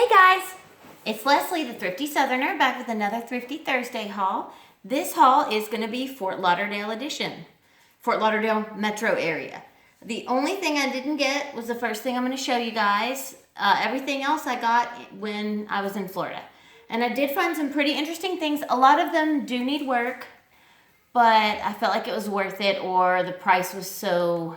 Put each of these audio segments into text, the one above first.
Hey guys, it's Leslie, the Thrifty Southerner, back with another Thrifty Thursday haul. This haul is going to be Fort Lauderdale edition, Fort Lauderdale metro area. The only thing I didn't get was the first thing I'm going to show you guys. Everything else I got when I was in Florida. And I did find some pretty interesting things. A lot of them do need work, but I felt like it was worth it, or the price was so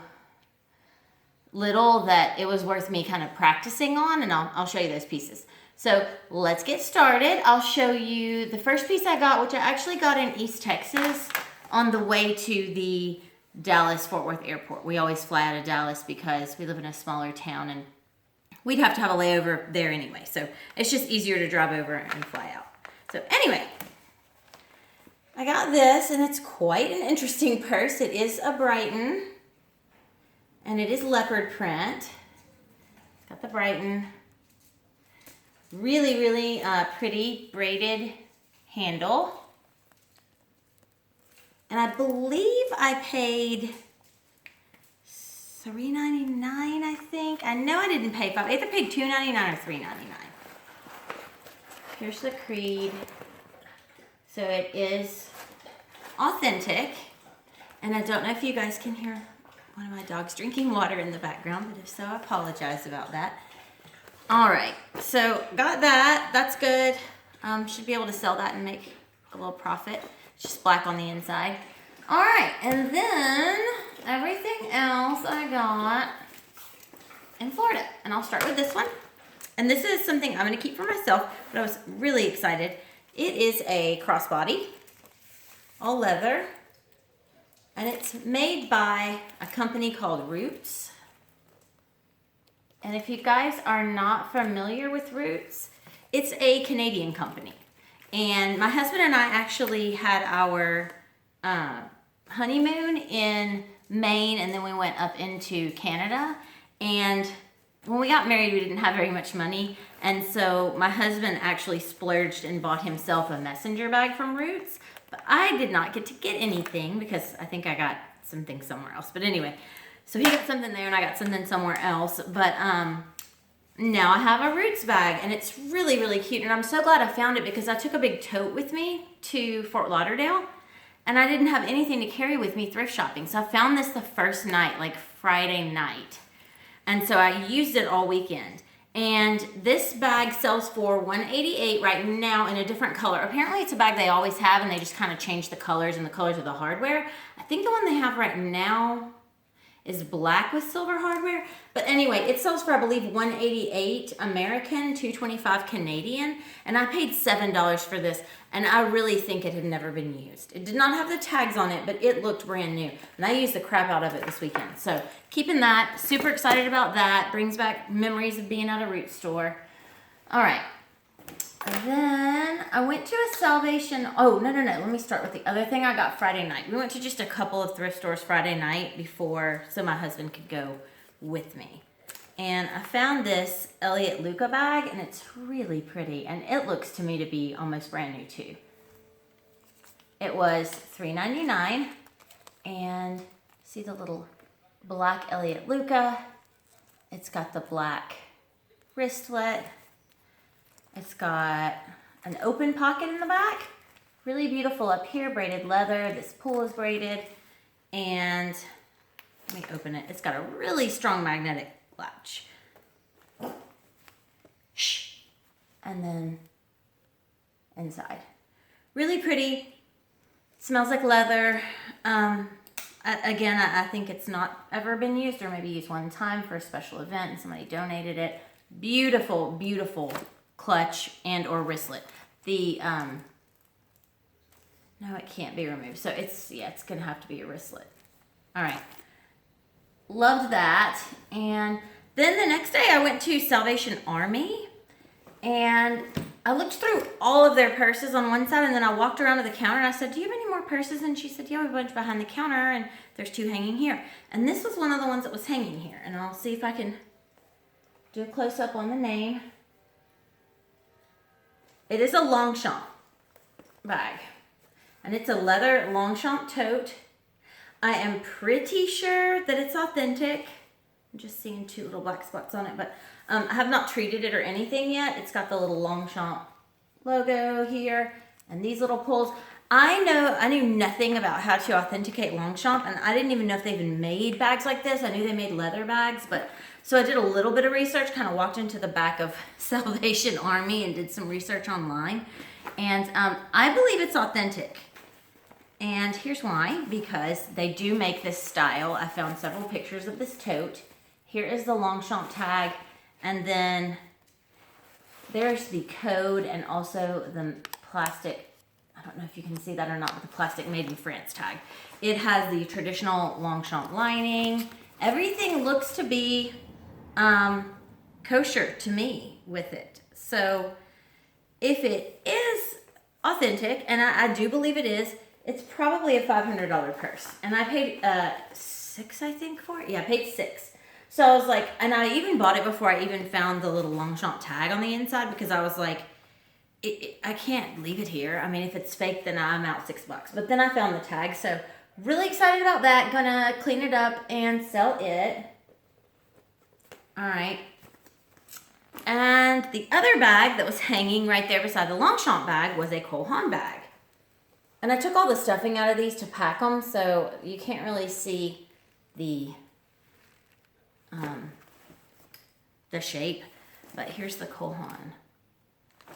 little that it was worth me kind of practicing on, and I'll show you those pieces. So let's get started. I'll show you the first piece I got, which I actually got in East Texas on the way to the Dallas-Fort Worth airport. We always fly out of Dallas because we live in a smaller town and we'd have to have a layover there anyway. So it's just easier to drive over and fly out. So anyway, I got this, and it's quite an interesting purse. It is a Brighton, and it is leopard print. It's got the Brighton. Really, really pretty braided handle. And I believe I paid $3.99, I think. I know I didn't pay $5. I either paid $2.99 or $3.99. Here's the creed. So it is authentic. And I don't know if you guys can hear one of my dogs drinking water in the background, but if so, I apologize about that. All right, so got that. That's good. Should be able to sell that and make a little profit. It's just black on the inside. All right, and then everything else I got in Florida. And I'll start with this one. And this is something I'm going to keep for myself, but I was really excited. It is a crossbody, all leather. And it's made by a company called Roots. And if you guys are not familiar with Roots, it's a Canadian company. And my husband and I actually had our honeymoon in Maine, and then we went up into Canada. And when we got married, we didn't have very much money. And so my husband actually splurged and bought himself a messenger bag from Roots. But I did not get to get anything because I think I got something somewhere else. But anyway, so he got something there and I got something somewhere else. But now I have a Roots bag, and it's really, really cute. And I'm so glad I found it because I took a big tote with me to Fort Lauderdale, and I didn't have anything to carry with me thrift shopping. So I found this the first night, like Friday night. And so I used it all weekend. And this bag sells for $188 right now in a different color. Apparently it's a bag they always have, and they just kind of change the colors and the colors of the hardware. I think the one they have right now is black with silver hardware. But anyway, it sells for, I believe, $188 American, $225 Canadian. And I paid $7 for this, and I really think it had never been used. It did not have the tags on it, but it looked brand new. And I used the crap out of it this weekend. So keeping that, super excited about that. Brings back memories of being at a Roots store. All right. And then I went to a Salvation. Oh, no. Let me start with the other thing I got Friday night. We went to just a couple of thrift stores Friday night before, so my husband could go with me. And I found this Elliott Luca bag, and it's really pretty. And it looks to me to be almost brand new too. It was $3.99. And see the little black Elliott Luca. It's got the black wristlet. It's got an open pocket in the back. Really beautiful up here, braided leather. This pull is braided. And let me open it. It's got a really strong magnetic latch. Shh. And then inside. Really pretty. Smells like leather. Again, I think it's not ever been used, or maybe used one time for a special event and somebody donated it. Beautiful, beautiful clutch and or wristlet. The no, it can't be removed. So it's gonna have to be a wristlet. All right. Loved that. And then the next day I went to Salvation Army, and I looked through all of their purses on one side, and then I walked around to the counter and I said, "Do you have any more purses?" And she said, "Yeah, we have a bunch behind the counter, and there's 2 hanging here." And this was one of the ones that was hanging here. And I'll see if I can do a close up on the name. It is a Longchamp bag, and it's a leather Longchamp tote. I am pretty sure that it's authentic. I'm just seeing 2 little black spots on it, but I have not treated it or anything yet. It's got the little Longchamp logo here and these little pulls. I knew nothing about how to authenticate Longchamp, and I didn't even know if they even made bags like this. I knew they made leather bags, but so I did a little bit of research, kind of walked into the back of Salvation Army and did some research online, and I believe it's authentic. And here's why, because they do make this style. I found several pictures of this tote. Here is the Longchamp tag, and then there's the code and also the plastic, I don't know if you can see that or not, but the plastic made in France tag. It has the traditional Longchamp lining. Everything looks to be kosher to me with it. So if it is authentic, and I do believe it is, it's probably a $500 purse. And I paid $6, I think, for it. Yeah, I paid $6. So I was like, and I even bought it before I even found the little Longchamp tag on the inside, because I was like, I can't leave it here. I mean, if it's fake, then I'm out $6. But then I found the tag, so really excited about that. Gonna clean it up and sell it. All right. And the other bag that was hanging right there beside the Longchamp bag was a Haan bag. And I took all the stuffing out of these to pack them, so you can't really see the shape. But here's the Haan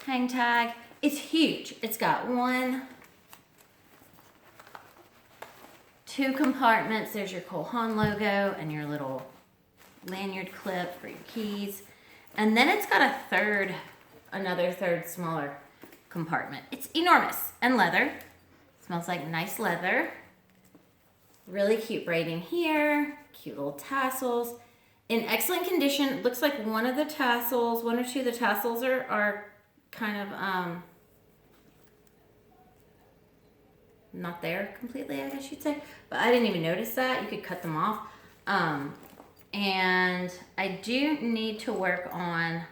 hang tag. It's huge. It's got 2 compartments. There's your Haan logo and your little lanyard clip for your keys. And then it's got another third smaller compartment. It's enormous and leather. Smells like nice leather. Really cute braiding here. Cute little tassels. In excellent condition. Looks like one or 2 of the tassels are kind of not there completely, I guess you'd say. But I didn't even notice that. You could cut them off. And I do need to work on,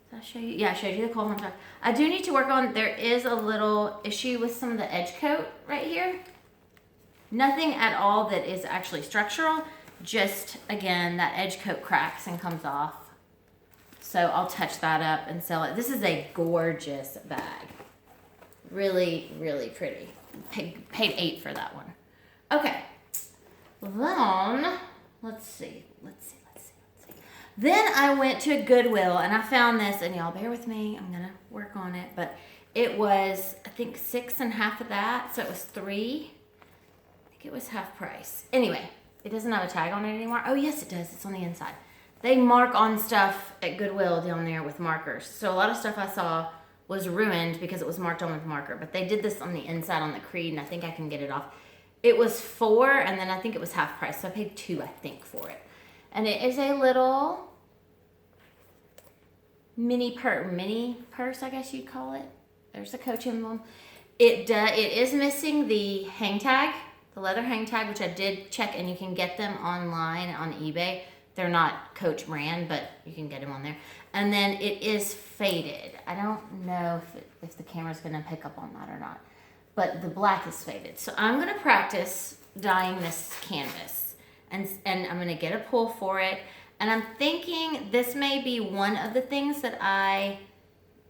did I show you? Yeah, I showed you the Haan tag. I do need to work on, there is a little issue with some of the edge coat right here. Nothing at all that is actually structural. Just, again, that edge coat cracks and comes off. So I'll touch that up and sell it. This is a gorgeous bag. Really, really pretty. Paid $8 for that one. Okay. Then, let's see. Then I went to Goodwill and I found this, and y'all bear with me. I'm going to work on it. But it was, I think, 6 and half of that. So it was $3. I think it was half price. Anyway, it doesn't have a tag on it anymore. Oh, yes, it does. It's on the inside. They mark on stuff at Goodwill down there with markers. So a lot of stuff I saw was ruined because it was marked on with marker. But they did this on the inside on the Creed, and I think I can get it off. It was $4, and then I think it was half price. So I paid $2, I think, for it. And it is a little mini purse, I guess you'd call it. There's the Coach emblem. It is missing the hang tag, the leather hang tag, which I did check, and you can get them online on eBay. They're not Coach brand, but you can get them on there. And then it is faded. I don't know if the camera's going to pick up on that or not, but the black is faded. So I'm going to practice dyeing this canvas. And I'm going to get a pull for it. And I'm thinking this may be one of the things that I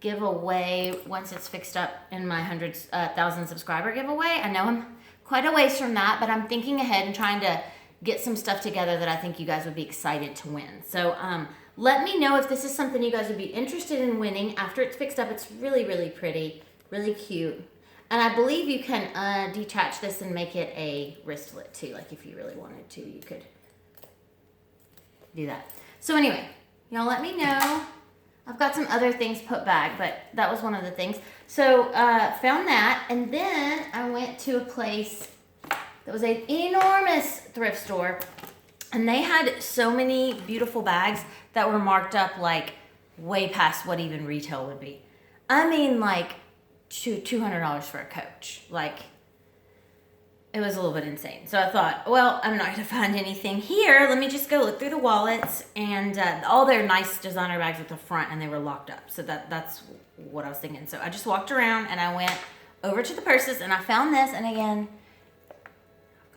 give away once it's fixed up in my 1,000 subscriber giveaway. I know I'm quite a ways from that, but I'm thinking ahead and trying to get some stuff together that I think you guys would be excited to win. So let me know if this is something you guys would be interested in winning after it's fixed up. It's really, really pretty, really cute. And I believe you can detach this and make it a wristlet too. Like if you really wanted to, you could do that. So anyway, y'all let me know. I've got some other things put back, but that was one of the things. So found that, and then I went to a place that was an enormous thrift store, and they had so many beautiful bags that were marked up like way past what even retail would be. I mean, like $200 for a Coach. Like, it was a little bit insane. So I thought, well, I'm not going to find anything here. Let me just go look through the wallets, and all their nice designer bags at the front, and they were locked up. So that's what I was thinking. So I just walked around, and I went over to the purses, and I found this, and again,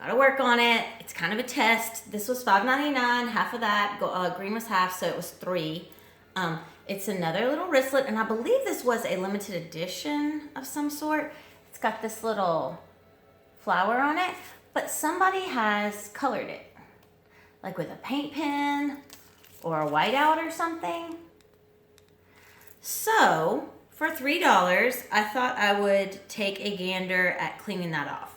Gotta work on it. It's kind of a test. This was $5.99, half of that. Green was half, so it was $3. It's another little wristlet, and I believe this was a limited edition of some sort. It's got this little flower on it, but somebody has colored it, like with a paint pen or a whiteout or something. So for $3, I thought I would take a gander at cleaning that off.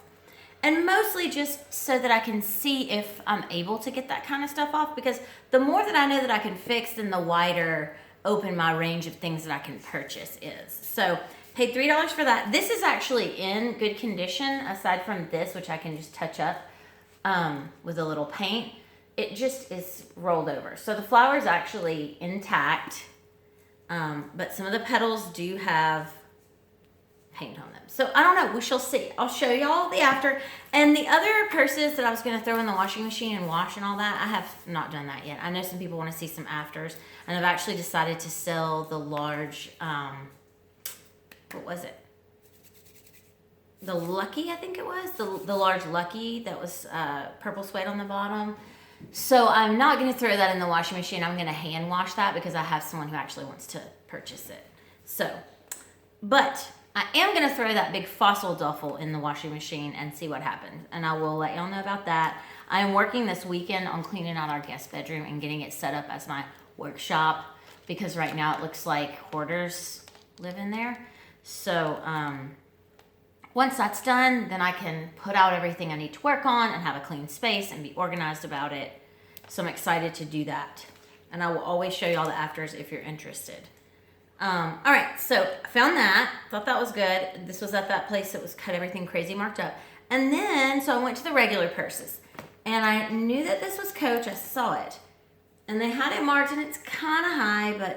And mostly just so that I can see if I'm able to get that kind of stuff off, because the more that I know that I can fix, then the wider open my range of things that I can purchase is. So paid $3 for that. This is actually in good condition, aside from this, which I can just touch up with a little paint. It just is rolled over. So the flower is actually intact, but some of the petals do have paint on them. So I don't know, we shall see. I'll show y'all the after. And the other purses that I was gonna throw in the washing machine and wash and all that, I have not done that yet. I know some people wanna see some afters, and I've actually decided to sell the large, what was it? The Lucky, I think it was, the large Lucky that was purple suede on the bottom. So I'm not gonna throw that in the washing machine. I'm gonna hand wash that because I have someone who actually wants to purchase it. So, but I am gonna throw that big fossil duffel in the washing machine and see what happens. And I will let y'all know about that. I am working this weekend on cleaning out our guest bedroom and getting it set up as my workshop, because right now it looks like hoarders live in there. So once that's done, then I can put out everything I need to work on and have a clean space and be organized about it. So I'm excited to do that. And I will always show y'all the afters if you're interested. All right, so I found that, thought that was good. This was at that place that was cut everything crazy marked up. And then, so I went to the regular purses, and I knew that this was Coach. I saw it, and they had it marked, and it's kind of high,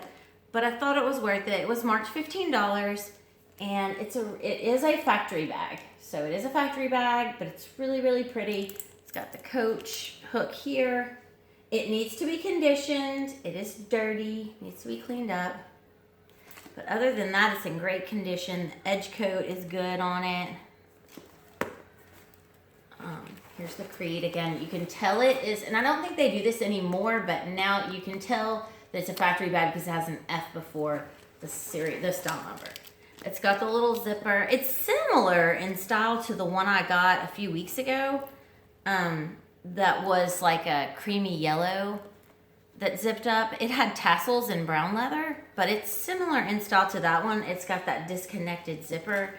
but I thought it was worth it. It was marked $15, and it is a factory bag. So it is a factory bag, but it's really, really pretty. It's got the Coach hook here. It needs to be conditioned. It is dirty, needs to be cleaned up. But other than that, it's in great condition. The edge coat is good on it. Here's the creed again. You can tell it is, and I don't think they do this anymore, but now you can tell that it's a factory bag because it has an F before the style number. It's got the little zipper. It's similar in style to the one I got a few weeks ago. That was like a creamy yellow that zipped up. It had tassels in brown leather, but it's similar in style to that one. It's got that disconnected zipper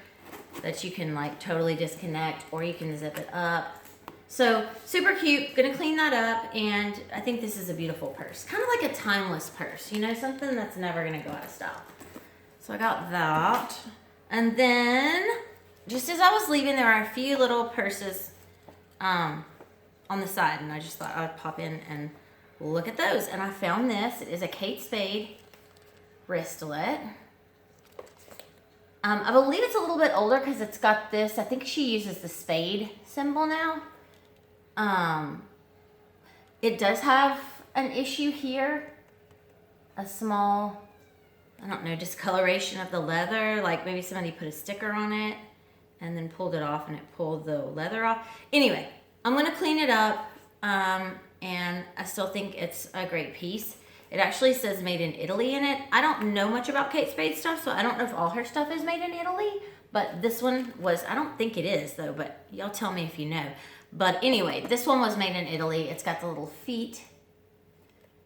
that you can like totally disconnect, or you can zip it up. So super cute. Gonna clean that up, and I think this is a beautiful purse. Kind of like a timeless purse, you know, something that's never gonna go out of style. So I got that. And then just as I was leaving, there are a few little purses on the side, and I just thought I'd pop in and look at those. And I found this. It is a Kate Spade wristlet. I believe it's a little bit older because it's got this. I think she uses the spade symbol now. It does have an issue here. A small, I don't know, discoloration of the leather. Like maybe somebody put a sticker on it and then pulled it off, and it pulled the leather off. Anyway, I'm going to clean it up. And I still think it's a great piece. It actually says made in Italy in it. I don't know much about Kate Spade stuff, so I don't know if all her stuff is made in Italy, but this one was, I don't think it is though, but y'all tell me if you know. But anyway, this one was made in Italy. It's got the little feet,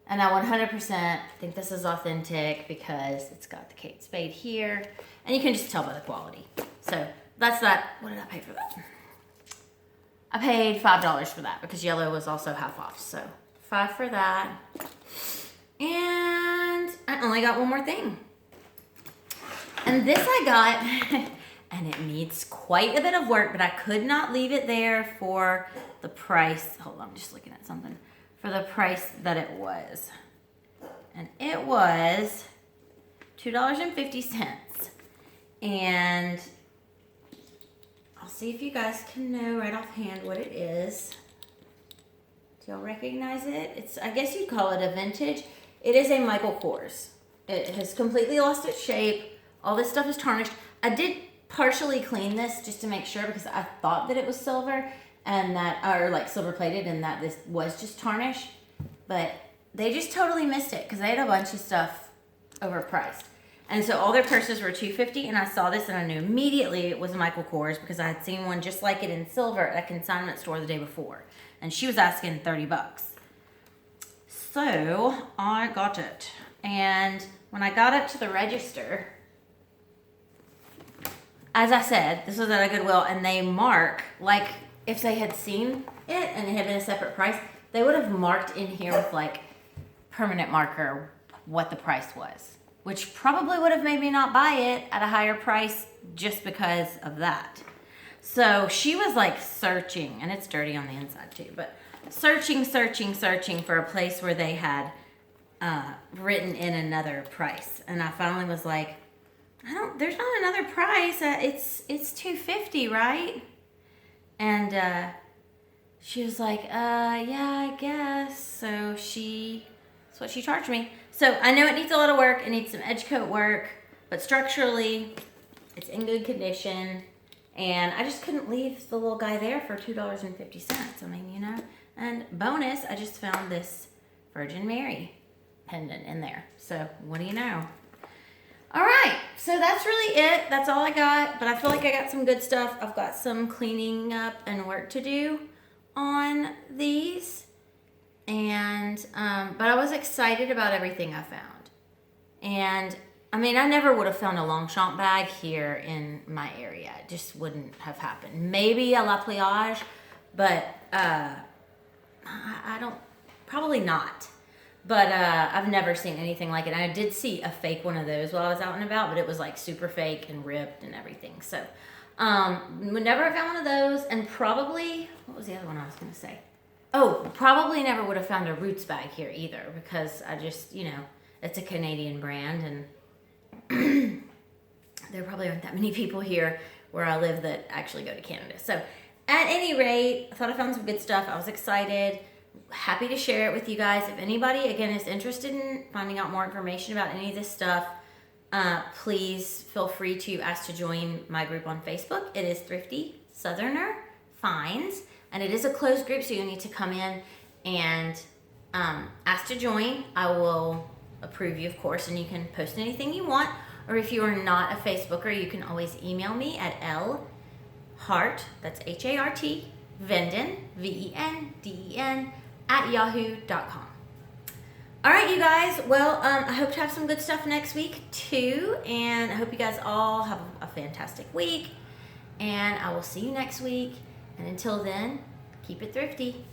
and I 100% think this is authentic because it's got the Kate Spade here, and you can just tell by the quality. So that's that. What did I pay for that? I paid $5 for that because yellow was also half off. So $5 for that. And I only got one more thing. And this I got, and it needs quite a bit of work, but I could not leave it there for the price. Hold on, I'm just looking at something. For the price that it was. And it was $2.50. And I'll see if you guys can know right offhand what it is. Do y'all recognize it? It's, I guess you'd call it a vintage. It is a Michael Kors. It has completely lost its shape. All this stuff is tarnished. I did partially clean this just to make sure because I thought that it was silver, and that are like silver plated, and that this was just tarnish, but they just totally missed it because they had a bunch of stuff overpriced. And so all their purses were $250, and I saw this and I knew immediately it was Michael Kors because I had seen one just like it in silver at a consignment store the day before, and she was asking $30. So I got it, and when I got up to the register, as I said, this was at a Goodwill, and they mark, like if they had seen it and it had been a separate price, they would have marked in here with like permanent marker what the price was, which probably would have made me not buy it at a higher price just because of that. So she was like searching, and it's dirty on the inside too, but searching for a place where they had written in another price. And I finally was like, there's not another price. It's $250, right? And she was like, yeah, I guess. So that's what she charged me. So I know it needs a lot of work. It needs some edge coat work, but structurally, it's in good condition. And I just couldn't leave the little guy there for $2.50. I mean, you know. And bonus, I just found this Virgin Mary pendant in there. So what do you know? All right, so that's really it. That's all I got, but I feel like I got some good stuff. I've got some cleaning up and work to do on these. And, but I was excited about everything I found. And, I mean, I never would have found a Longchamp bag here in my area. It just wouldn't have happened. Maybe a La Pliage, but I don't, probably not. But I've never seen anything like it. And I did see a fake one of those while I was out and about, but it was like super fake and ripped and everything. So, would never have found one of those. And probably, what was the other one I was going to say? Oh, probably never would have found a Roots bag here either, because I just, you know, it's a Canadian brand, and there probably aren't that many people here where I live that actually go to Canada. So, at any rate, I thought I found some good stuff. I was excited. Happy to share it with you guys. If anybody, again, is interested in finding out more information about any of this stuff, please feel free to ask to join my group on Facebook. It is Thrifty Southerner Finds, and it is a closed group, so you need to come in and ask to join. I will approve you, of course, and you can post anything you want. Or if you are not a Facebooker, you can always email me at lhart, that's H-A-R-T, Venden, V-E-N-D-E-N, @yahoo.com. All right, you guys. Well, I hope to have some good stuff next week, too. And I hope you guys all have a fantastic week. And I will see you next week. And until then, keep it thrifty.